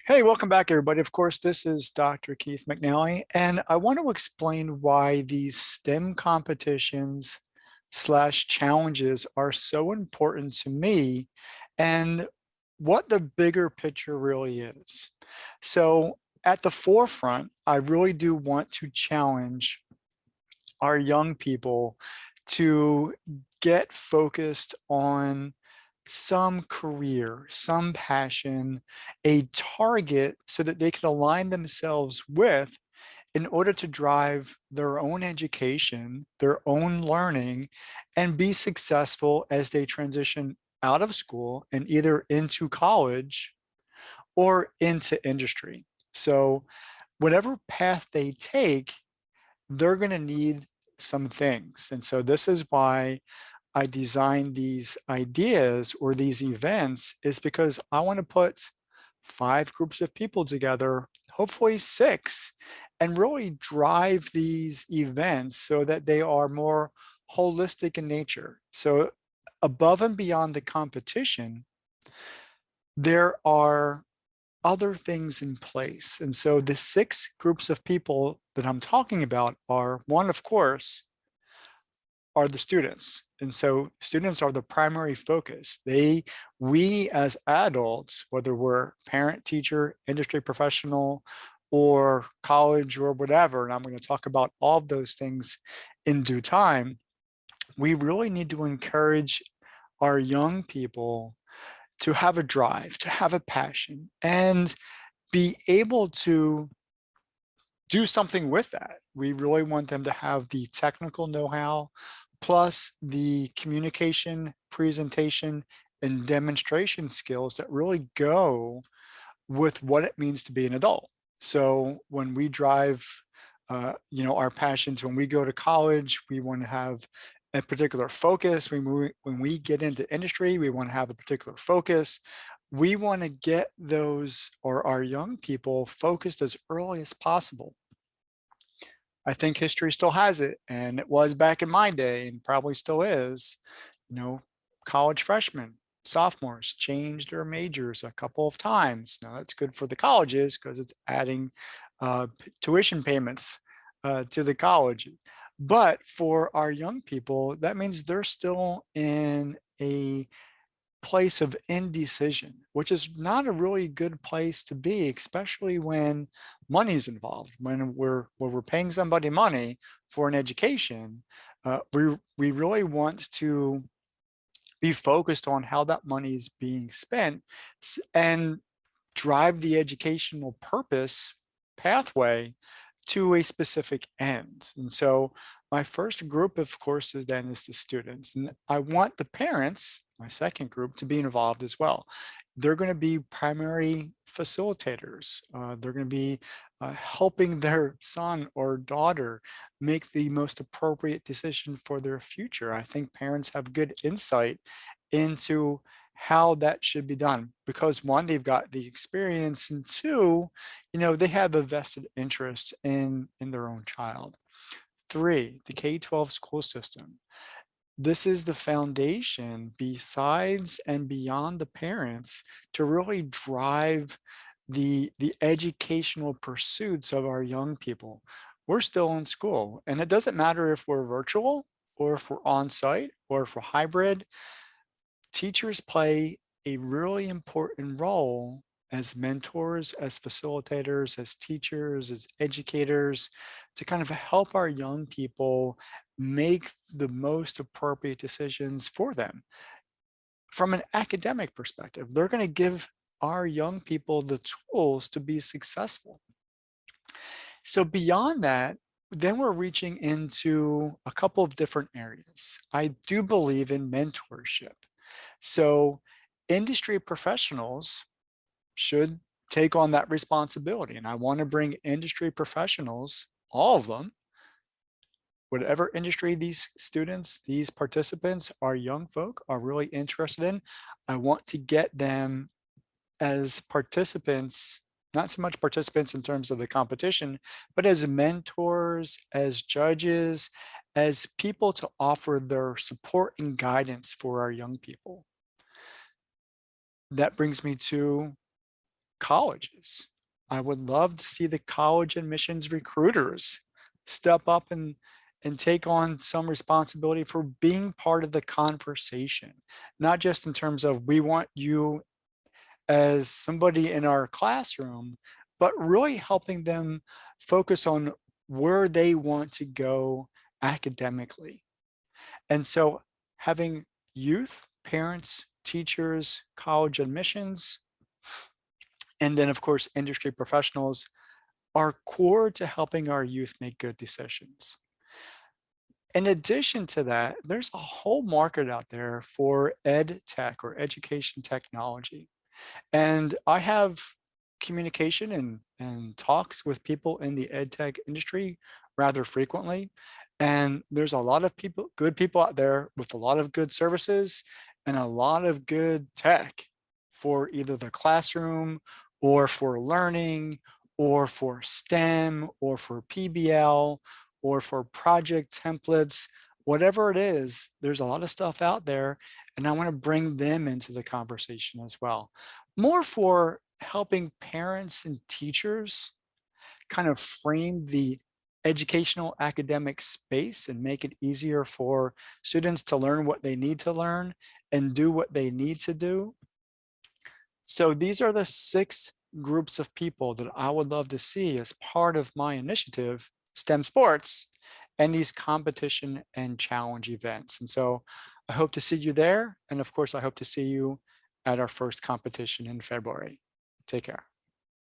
Hey, welcome back, everybody. Of course, this is Dr. Keith McNally, and I want to explain why these STEM competitions slash challenges are so important to me and what the bigger picture really is. So, at the forefront, I really do want to challenge our young people to get focused on some career, some passion, a target so that they can align themselves with in order to drive their own education, their own learning, and be successful as they transition out of school and either into college or into industry. So whatever path they take, they're going to need some things. And so this is why I designed these ideas or these events is because I want to put 5 groups of people together, hopefully 6, and really drive these events so that they are more holistic in nature. So above and beyond the competition, there are other things in place. And so the 6 groups of people that I'm talking about are one, of course, are the students. And so students are the primary focus. We as adults, whether we're parent, teacher, industry professional, or college or whatever, and I'm going to talk about all of those things in due time, we really need to encourage our young people to have a drive, to have a passion, and be able to do something with that. We really want them to have the technical know-how plus the communication, presentation, and demonstration skills that really go with what it means to be an adult. So when we drive, our passions, when we go to college, we want to have a particular focus. When we get into industry, we want to have a particular focus. We want to get those or our young people focused as early as possible. I think history still has it, and it was back in my day and probably still is. You know, college freshmen, sophomores changed their majors a couple of times. Now that's good for the colleges because it's adding tuition payments to the college. But for our young people, that means they're still in a place of indecision, which is not a really good place to be, especially when money's involved. When we're paying somebody money for an education, we really want to be focused on how that money is being spent and drive the educational purpose pathway to a specific end. And so my first group, of course, is the students. And I want the parents, my second group, to be involved as well. They're going to be primary facilitators. They're going to be helping their son or daughter make the most appropriate decision for their future. I think parents have good insight into how that should be done because one, they've got the experience, and two, they have a vested interest in their own child. 3, the K-12 school system. This is the foundation besides and beyond the parents to really drive the educational pursuits of our young people. We're still in school, and it doesn't matter if we're virtual or if we're on site or if we're hybrid. Teachers play a really important role as mentors, as facilitators, as teachers, as educators, to kind of help our young people make the most appropriate decisions for them. From an academic perspective, they're going to give our young people the tools to be successful. So beyond that, then we're reaching into a couple of different areas. I do believe in mentorship. So industry professionals should take on that responsibility. And I want to bring industry professionals, all of them, whatever industry these students, these participants, our young folk are really interested in, I want to get them as participants, not so much participants in terms of the competition, but as mentors, as judges, as people to offer their support and guidance for our young people. That brings me to colleges. I would love to see the college admissions recruiters step up and take on some responsibility for being part of the conversation, not just in terms of we want you as somebody in our classroom, but really helping them focus on where they want to go academically. And so having youth, parents, teachers, college admissions, and then of course industry professionals are core to helping our youth make good decisions. In addition to that, there's a whole market out there for ed tech or education technology. And I have communication and talks with people in the ed tech industry rather frequently. And there's a lot of people, good people out there with a lot of good services and a lot of good tech for either the classroom or for learning or for STEM or for PBL or for project templates, whatever it is, there's a lot of stuff out there, and I want to bring them into the conversation as well. More for helping parents and teachers kind of frame the educational academic space and make it easier for students to learn what they need to learn and do what they need to do. So these are the 6 groups of people that I would love to see as part of my initiative, STEM Sports, and these competition and challenge events. And so I hope to see you there. And of course, I hope to see you at our first competition in February. Take care.